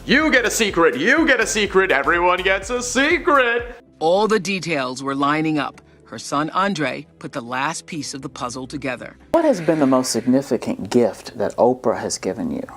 You get a secret, you get a secret, everyone gets a secret. All the details were lining up. Her son, Andre, put the last piece of the puzzle together. What has been the most significant gift that Oprah has given you?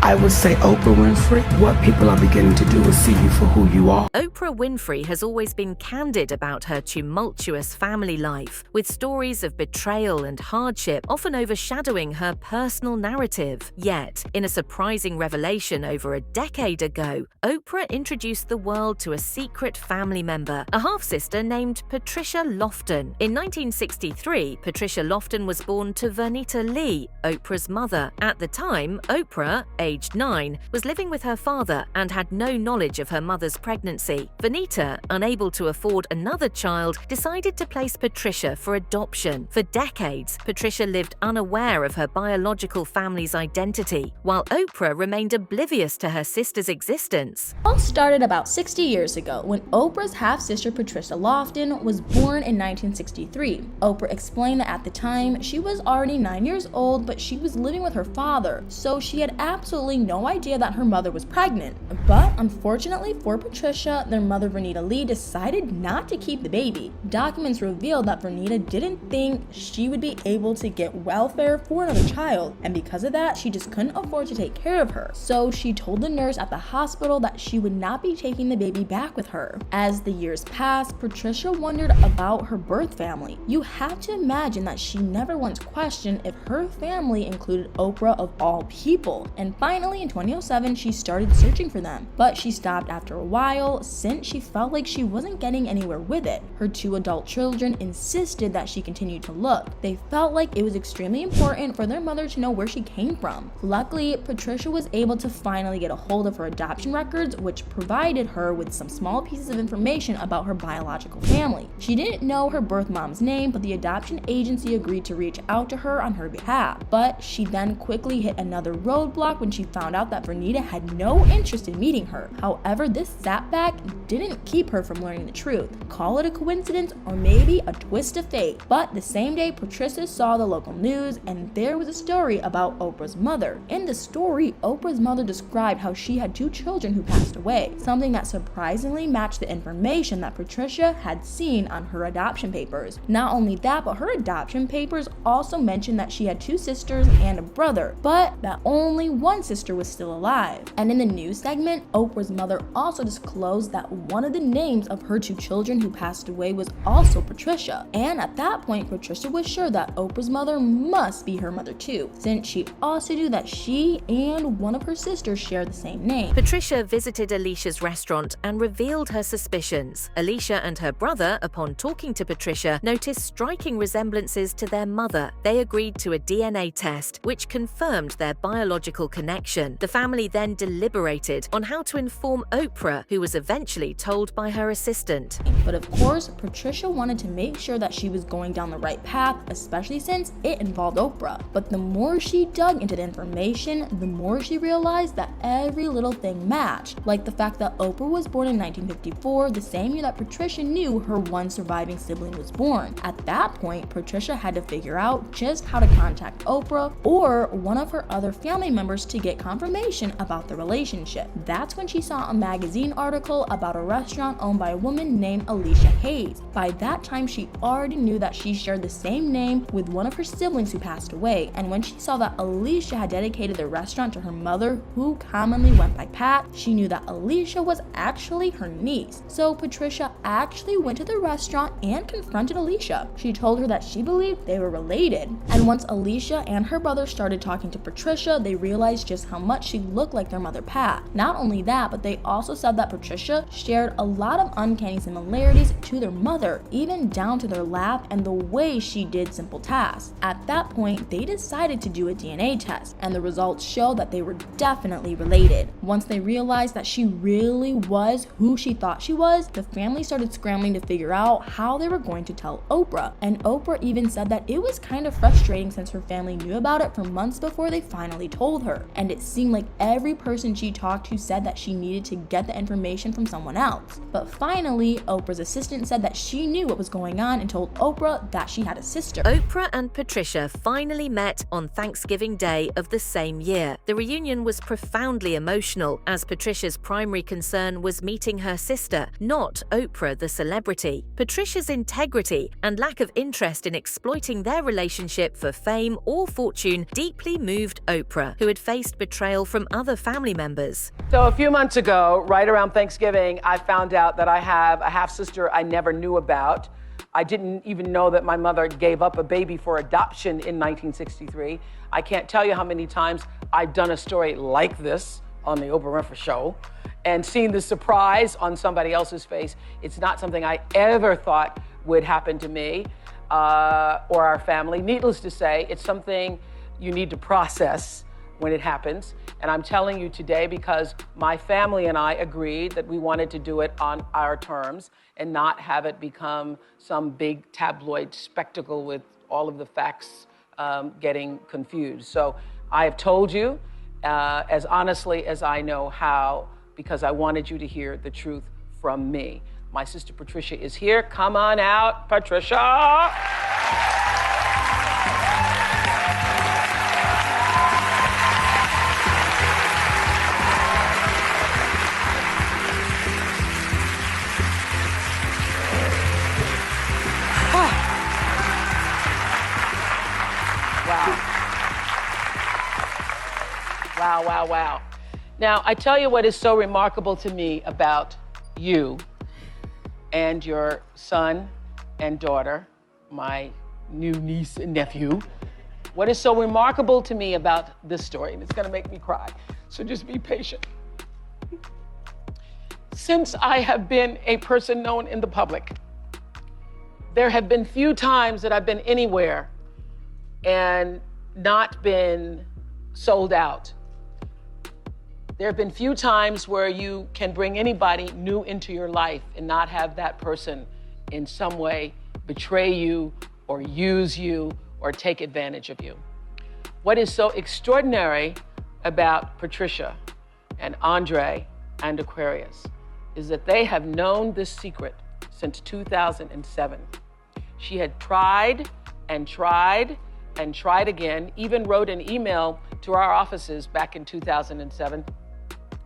I would say Oprah Winfrey. What people are beginning to do is see you for who you are. Oprah Winfrey has always been candid about her tumultuous family life, with stories of betrayal and hardship often overshadowing her personal narrative. Yet, in a surprising revelation over a decade ago, Oprah introduced the world to a secret family member, a half-sister named Patricia Lofton. In 1963, Patricia Lofton was born to Vernita Lee, Oprah's mother. At the time, Oprah, aged 9, was living with her father and had no knowledge of her mother's pregnancy. Vernita, unable to afford another child, decided to place Patricia for adoption. For decades, Patricia lived unaware of her biological family's identity, while Oprah remained oblivious to her sister's existence. It all started about 60 years ago when Oprah's half-sister Patricia Lofton was born in 1963. Oprah explained that at the time, she was already 9 years old, but she was living with her father, so she had absolutely no idea that her mother was pregnant. But unfortunately for Patricia, their mother Vernita Lee decided not to keep the baby. Documents revealed that Vernita didn't think she would be able to get welfare for another child, and because of that, she just couldn't afford to take care of her. So she told the nurse at the hospital that she would not be taking the baby back with her. As the years passed, Patricia wondered about her birth family. You have to imagine that she never once questioned if her family included Oprah of all people. And finally, in 2007, she started searching for them, but she stopped after a while since she felt like she wasn't getting anywhere with it. Her 2 adult children insisted that she continue to look. They felt like it was extremely important for their mother to know where she came from. Luckily, Patricia was able to finally get a hold of her adoption records, which provided her with some small pieces of information about her biological family. She didn't know her birth mom's name, but the adoption agency agreed to reach out to her on her behalf. But she then quickly hit another roadblock when she found out that Vernita had no interest in meeting her. However, this setback didn't keep her from learning the truth. Call it a coincidence or maybe a twist of fate. But the same day, Patricia saw the local news and there was a story about Oprah's mother. In the story, Oprah's mother described how she had 2 children who passed away, something that surprisingly matched the information that Patricia had seen on her adoption papers. Not only that, but her adoption papers also mentioned that she had 2 sisters and a brother, but that only one sister was still alive. And in the news segment, Oprah's mother also disclosed that one of the names of her 2 children who passed away was also Patricia. And at that point, Patricia was sure that Oprah's mother must be her mother too, since she also knew that she and one of her sisters share the same name. Patricia visited Alicia's restaurant and revealed her suspicions. Alicia and her brother, upon talking to Patricia, noticed striking resemblances to their mother. They agreed to a DNA test, which confirmed their biological connection. The family then deliberated on how to inform Oprah, who was eventually told by her assistant. But of course, Patricia wanted to make sure that she was going down the right path, especially since it involved Oprah. But the more she dug into the information, the more she realized that every little thing matched, like the fact that Oprah was born in 1954, the same year that Patricia knew her one surviving sibling was born. At that point, Patricia had to figure out just how to contact Oprah or one of her other family members to get confirmation about the relationship. That's when she saw a magazine article about a restaurant owned by a woman named Alicia Hayes. By that time, she already knew that she shared the same name with one of her siblings who passed away, and when she saw that Alicia had dedicated the restaurant to her mother, who commonly went by Pat, she knew that Alicia was actually her niece. So Patricia actually went to the restaurant and confronted Alicia. She told her that she believed they were related. And once Alicia and her brother started talking to Patricia, they realized just how much she looked like their mother Pat. Not only that, but they also said that Patricia shared a lot of uncanny similarities to their mother, even down to their laugh and the way she did simple tasks. At that point, they decided to do a DNA test, and the results showed that they were definitely related. Once they realized that she really was who she thought she was, the family started scrambling to figure out how they were going to tell Oprah. And Oprah even said that it was kind of frustrating since her family knew about it for months before they finally told her. And and it seemed like every person she talked to said that she needed to get the information from someone else. But finally, Oprah's assistant said that she knew what was going on and told Oprah that she had a sister. Oprah and Patricia finally met on Thanksgiving Day of the same year. The reunion was profoundly emotional, as Patricia's primary concern was meeting her sister, not Oprah the celebrity. Patricia's integrity and lack of interest in exploiting their relationship for fame or fortune deeply moved Oprah, who had faced betrayal from other family members. So a few months ago, right around Thanksgiving, I found out that I have a half-sister I never knew about. I didn't even know that my mother gave up a baby for adoption in 1963. I can't tell you how many times I've done a story like this on the Oprah Winfrey Show and seen the surprise on somebody else's face. It's not something I ever thought would happen to me or our family. Needless to say, it's something you need to process when it happens. And I'm telling you today because my family and I agreed that we wanted to do it on our terms and not have it become some big tabloid spectacle with all of the facts getting confused. So I have told you as honestly as I know how, because I wanted you to hear the truth from me. My sister Patricia is here. Come on out, Patricia. Wow. Now, I tell you what is so remarkable to me about you and your son and daughter, my new niece and nephew. What is so remarkable to me about this story, and it's gonna make me cry, so just be patient. Since I have been a person known in the public, there have been few times that I've been anywhere and not been sold out. There have been few times where you can bring anybody new into your life and not have that person in some way betray you or use you or take advantage of you. What is so extraordinary about Patricia and Andre and Aquarius is that they have known this secret since 2007. She had tried and tried and tried again, even wrote an email to our offices back in 2007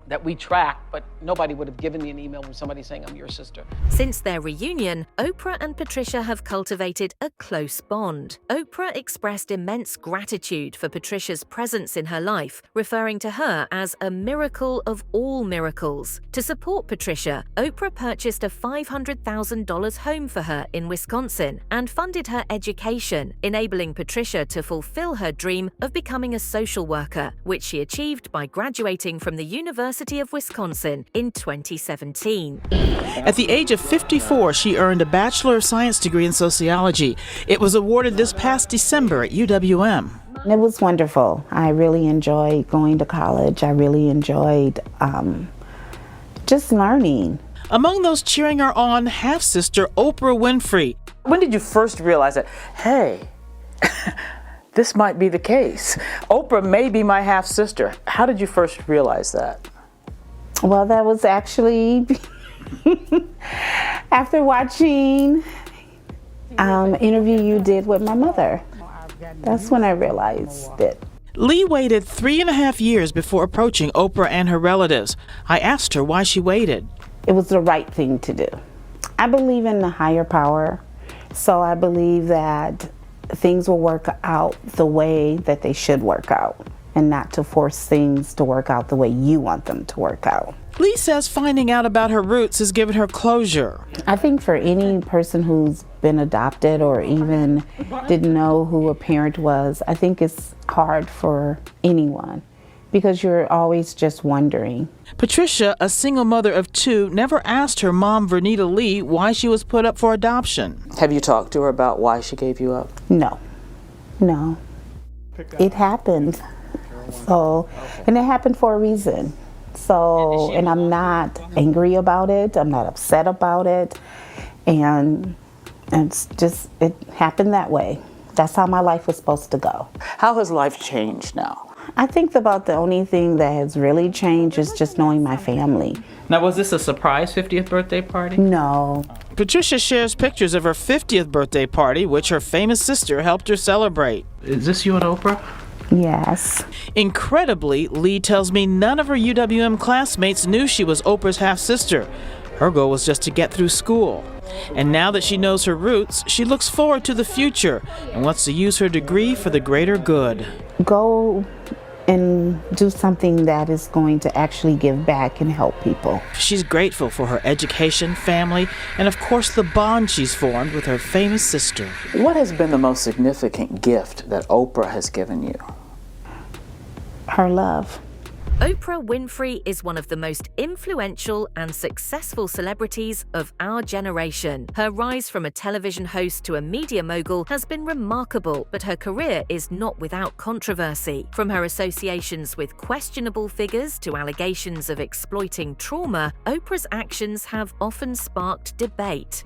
that we tracked, but nobody would have given me an email from somebody saying, I'm your sister. Since their reunion, Oprah and Patricia have cultivated a close bond. Oprah expressed immense gratitude for Patricia's presence in her life, referring to her as a miracle of all miracles. To support Patricia, Oprah purchased a $500,000 home for her in Wisconsin and funded her education, enabling Patricia to fulfill her dream of becoming a social worker, which she achieved by graduating from the University of Wisconsin in 2017. At the age of 54, she earned a Bachelor of Science degree in sociology. It was awarded this past December at UWM. It was wonderful. I really enjoyed going to college. I really enjoyed just learning. Among those cheering her on, half-sister Oprah Winfrey. When did you first realize that, hey, this might be the case? Oprah may be my half-sister. How did you first realize that? Well, that was actually after watching interview you did with my mother. That's when I realized it. Lee waited 3.5 years before approaching Oprah and her relatives. I asked her why she waited. It was the right thing to do. I believe in the higher power, so I believe that things will work out the way that they should work out, and not to force things to work out the way you want them to work out. Lee says finding out about her roots has given her closure. I think for any person who's been adopted or even didn't know who a parent was, I think it's hard for anyone because you're always just wondering. Patricia, a single mother of 2, never asked her mom, Vernita Lee, why she was put up for adoption. Have you talked to her about why she gave you up? No. It happened. So, and it happened for a reason. So, and I'm not angry about it. I'm not upset about it. And it's just, it happened that way. That's how my life was supposed to go. How has life changed now? I think about the only thing that has really changed is just knowing my family. Now, was this a surprise 50th birthday party? No. Patricia shares pictures of her 50th birthday party, which her famous sister helped her celebrate. Is this you and Oprah? Yes. Incredibly, Lee tells me none of her UWM classmates knew she was Oprah's half-sister. Her goal was just to get through school. And now that she knows her roots, she looks forward to the future and wants to use her degree for the greater good. Go and do something that is going to actually give back and help people. She's grateful for her education, family, and of course the bond she's formed with her famous sister. What has been the most significant gift that Oprah has given you? Her love. Oprah Winfrey is one of the most influential and successful celebrities of our generation. Her rise from a television host to a media mogul has been remarkable, but her career is not without controversy. From her associations with questionable figures to allegations of exploiting trauma, Oprah's actions have often sparked debate.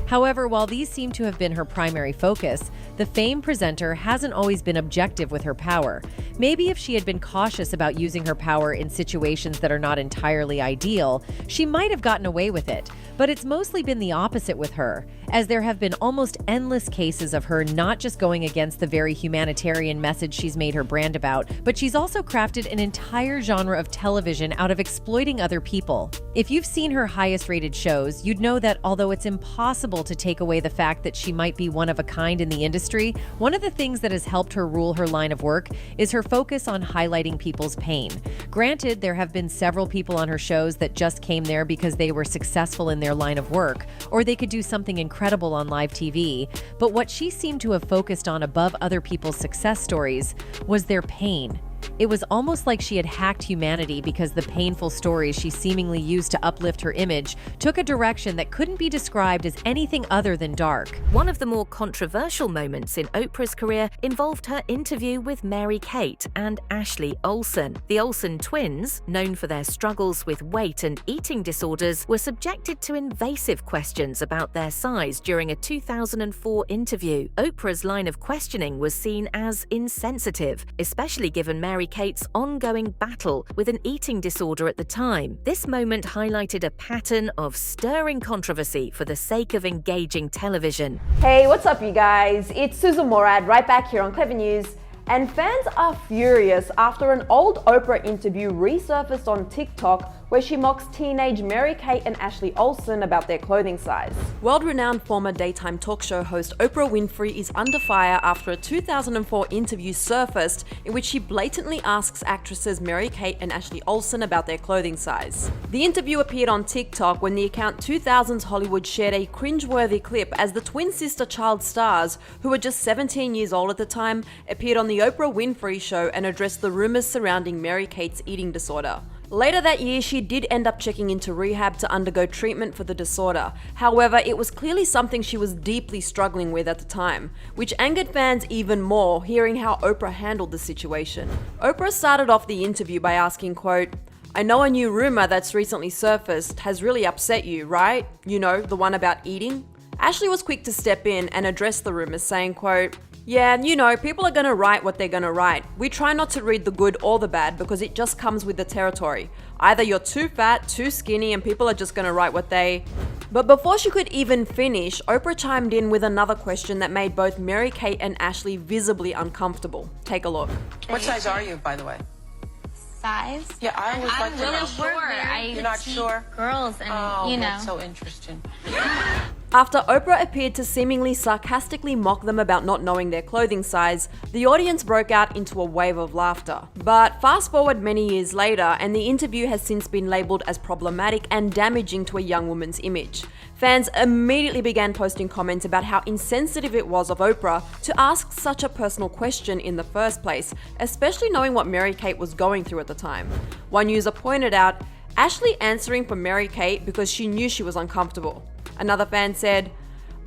However, while these seem to have been her primary focus, the famed presenter hasn't always been objective with her power. Maybe if she had been cautious about using her power in situations that are not entirely ideal, she might have gotten away with it. But it's mostly been the opposite with her, as there have been almost endless cases of her not just going against the very humanitarian message she's made her brand about, but she's also crafted an entire genre of television out of exploiting other people. If you've seen her highest-rated shows, you'd know that although it's impossible to take away the fact that she might be one of a kind in the industry, one of the things that has helped her rule her line of work is her focus on highlighting people's pain. Granted, there have been several people on her shows that just came there because they were successful in their line of work, or they could do something incredible on live TV, but what she seemed to have focused on above other people's success stories was their pain. It was almost like she had hacked humanity because the painful stories she seemingly used to uplift her image took a direction that couldn't be described as anything other than dark. One of the more controversial moments in Oprah's career involved her interview with Mary-Kate and Ashley Olsen. The Olsen twins, known for their struggles with weight and eating disorders, were subjected to invasive questions about their size during a 2004 interview. Oprah's line of questioning was seen as insensitive, especially given Mary-Kate's ongoing battle with an eating disorder at the time. This moment highlighted a pattern of stirring controversy for the sake of engaging television. Hey, what's up you guys? It's Susan Morad right back here on Clever News. And fans are furious after an old Oprah interview resurfaced on TikTok where she mocks teenage Mary-Kate and Ashley Olsen about their clothing size. World-renowned former daytime talk show host Oprah Winfrey is under fire after a 2004 interview surfaced in which she blatantly asks actresses Mary-Kate and Ashley Olsen about their clothing size. The interview appeared on TikTok when the account 2000s Hollywood shared a cringeworthy clip as the twin sister child stars, who were just 17 years old at the time, appeared on the Oprah Winfrey Show and addressed the rumors surrounding Mary-Kate's eating disorder. Later that year, she did end up checking into rehab to undergo treatment for the disorder. However, it was clearly something she was deeply struggling with at the time, which angered fans even more hearing how Oprah handled the situation. Oprah started off the interview by asking, quote, "I know a new rumor that's recently surfaced has really upset you, right? You know, the one about eating?" Ashley was quick to step in and address the rumors, saying, quote, "Yeah, you know, people are gonna write what they're gonna write. We try not to read the good or the bad because it just comes with the territory. Either you're too fat, too skinny, and people are just gonna write what they..." But before she could even finish, Oprah chimed in with another question that made both Mary-Kate and Ashley visibly uncomfortable. Take a look. What size are you, by the way? Size? Yeah, I always like to know. Really sure. You're not sure? Girls and, you know. That's so interesting. After Oprah appeared to seemingly sarcastically mock them about not knowing their clothing size, the audience broke out into a wave of laughter. But fast forward many years later, and the interview has since been labeled as problematic and damaging to a young woman's image. Fans immediately began posting comments about how insensitive it was of Oprah to ask such a personal question in the first place, especially knowing what Mary-Kate was going through at the time. One user pointed out, Ashley answering for Mary-Kate because she knew she was uncomfortable. Another fan said,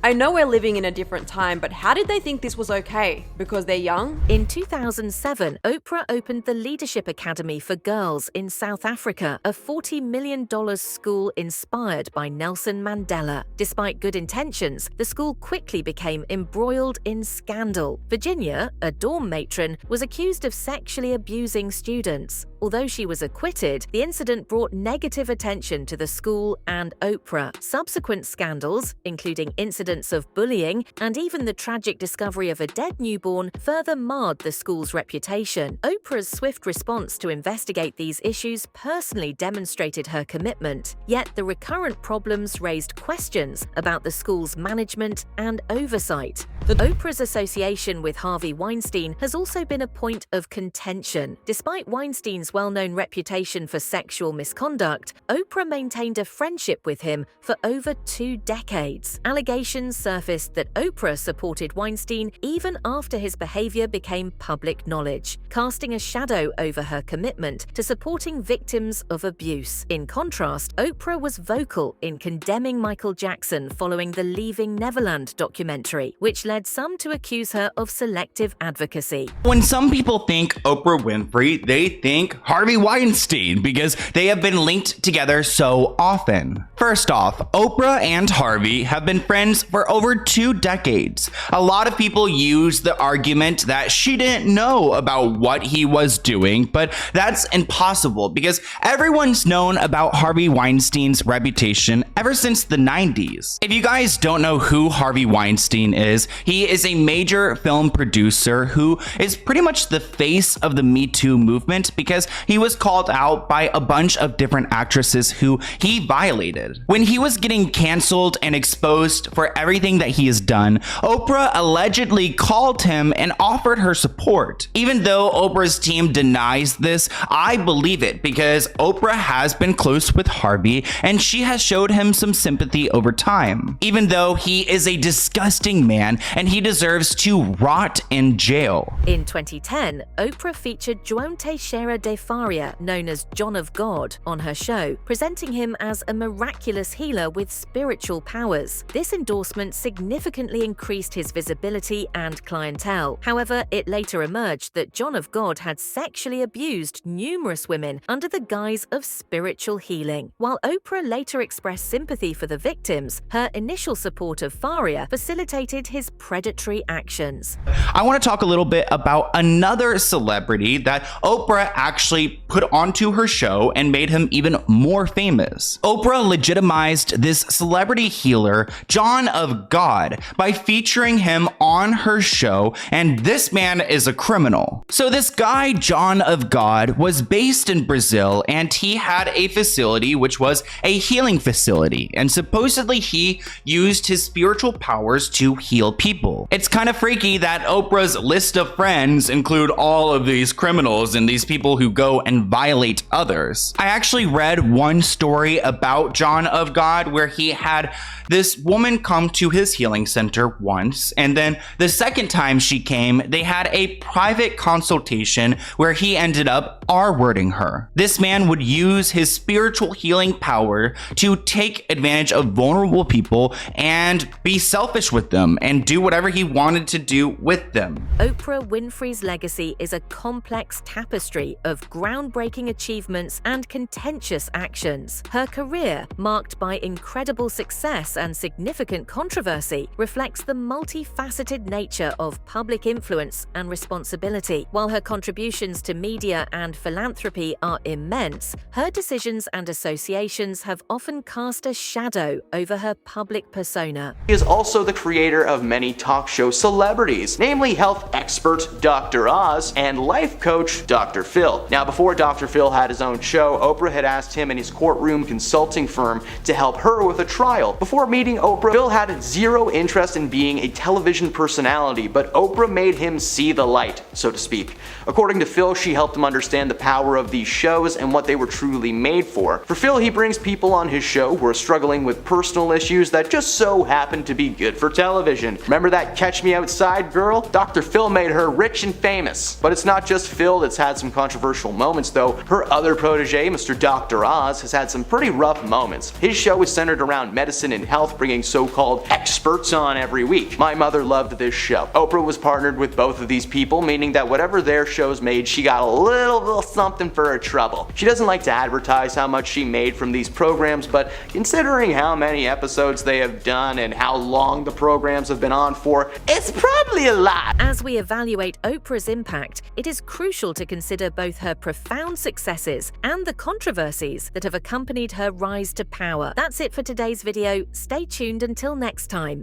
I know we're living in a different time, but how did they think this was okay? Because they're young? In 2007, Oprah opened the Leadership Academy for Girls in South Africa, a $40 million school inspired by Nelson Mandela. Despite good intentions, the school quickly became embroiled in scandal. Virginia, a dorm matron, was accused of sexually abusing students. Although she was acquitted, the incident brought negative attention to the school and Oprah. Subsequent scandals, including incidents of bullying and even the tragic discovery of a dead newborn, further marred the school's reputation. Oprah's swift response to investigate these issues personally demonstrated her commitment, yet the recurrent problems raised questions about the school's management and oversight. Oprah's association with Harvey Weinstein has also been a point of contention. Despite Weinstein's well-known reputation for sexual misconduct, Oprah maintained a friendship with him for over 2 decades. Allegations surfaced that Oprah supported Weinstein even after his behavior became public knowledge, casting a shadow over her commitment to supporting victims of abuse. In contrast, Oprah was vocal in condemning Michael Jackson following the Leaving Neverland documentary, which led some to accuse her of selective advocacy. When some people think Oprah Winfrey, they think Harvey Weinstein because they have been linked together so often. First off, Oprah and Harvey have been friends for over 2 decades. A lot of people use the argument that she didn't know about what he was doing, but that's impossible because everyone's known about Harvey Weinstein's reputation ever since the 90s. If you guys don't know who Harvey Weinstein is, he is a major film producer who is pretty much the face of the Me Too movement because he was called out by a bunch of different actresses who he violated. When he was getting canceled and exposed for everything that he has done, Oprah allegedly called him and offered her support. Even though Oprah's team denies this, I believe it because Oprah has been close with Harvey and she has showed him some sympathy over time. Even though he is a disgusting man and he deserves to rot in jail. In 2010, Oprah featured Joan Teixeira de Faria, known as John of God, on her show, presenting him as a miraculous healer with spiritual powers. This endorsement significantly increased his visibility and clientele. However, it later emerged that John of God had sexually abused numerous women under the guise of spiritual healing. While Oprah later expressed sympathy for the victims, her initial support of Faria facilitated his predatory actions. I want to talk a little bit about another celebrity that Oprah actually put onto her show and made him even more famous. Oprah legitimized this celebrity healer, John of God, by featuring him on her show, and this man is a criminal. So this guy, John of God, was based in Brazil, and he had a facility which was a healing facility, and supposedly he used his spiritual powers to heal people. It's kind of freaky that Oprah's list of friends include all of these criminals and these people who go and violate others. I actually read one story about John of God where he had this woman come to his healing center once, and then the second time she came, they had a private consultation where he ended up R-wording her. This man would use his spiritual healing power to take advantage of vulnerable people and be selfish with them and do whatever he wanted to do with them. Oprah Winfrey's legacy is a complex tapestry of groundbreaking achievements and contentious actions. Her career, marked by incredible success and significant controversy, reflects the multifaceted nature of public influence and responsibility. While her contributions to media and philanthropy are immense, her decisions and associations have often cast a shadow over her public persona. He is also the creator of many talk show celebrities, namely health expert Dr. Oz and life coach Dr. Phil. Now, before Dr. Phil had his own show, Oprah had asked him and his courtroom consulting firm to help her with a trial. Before meeting Oprah, Phil had zero interest in being a television personality, but Oprah made him see the light, so to speak. According to Phil, she helped him understand the power of these shows and what they were truly made for. For Phil, he brings people on his show who are struggling with personal issues that just so happen to be good for television. Remember that Catch Me Outside girl? Dr. Phil made her rich and famous. But it's not just Phil that's had some controversial moments though. Her other protege, Mr. Dr. Oz, has had some pretty rough moments. His show is centered around medicine and health, bringing so-called experts on every week. My mother loved this show. Oprah was partnered with both of these people, meaning that whatever their shows made, she got a little something for her trouble. She doesn't like to advertise how much she made from these programs, but considering how many episodes they have done and how long the programs have been on for, it's probably a lot. As we evaluate Oprah's impact, it is crucial to consider both her profound successes and the controversies that have accompanied her rise to power. That's it for today's video. Stay tuned until next time.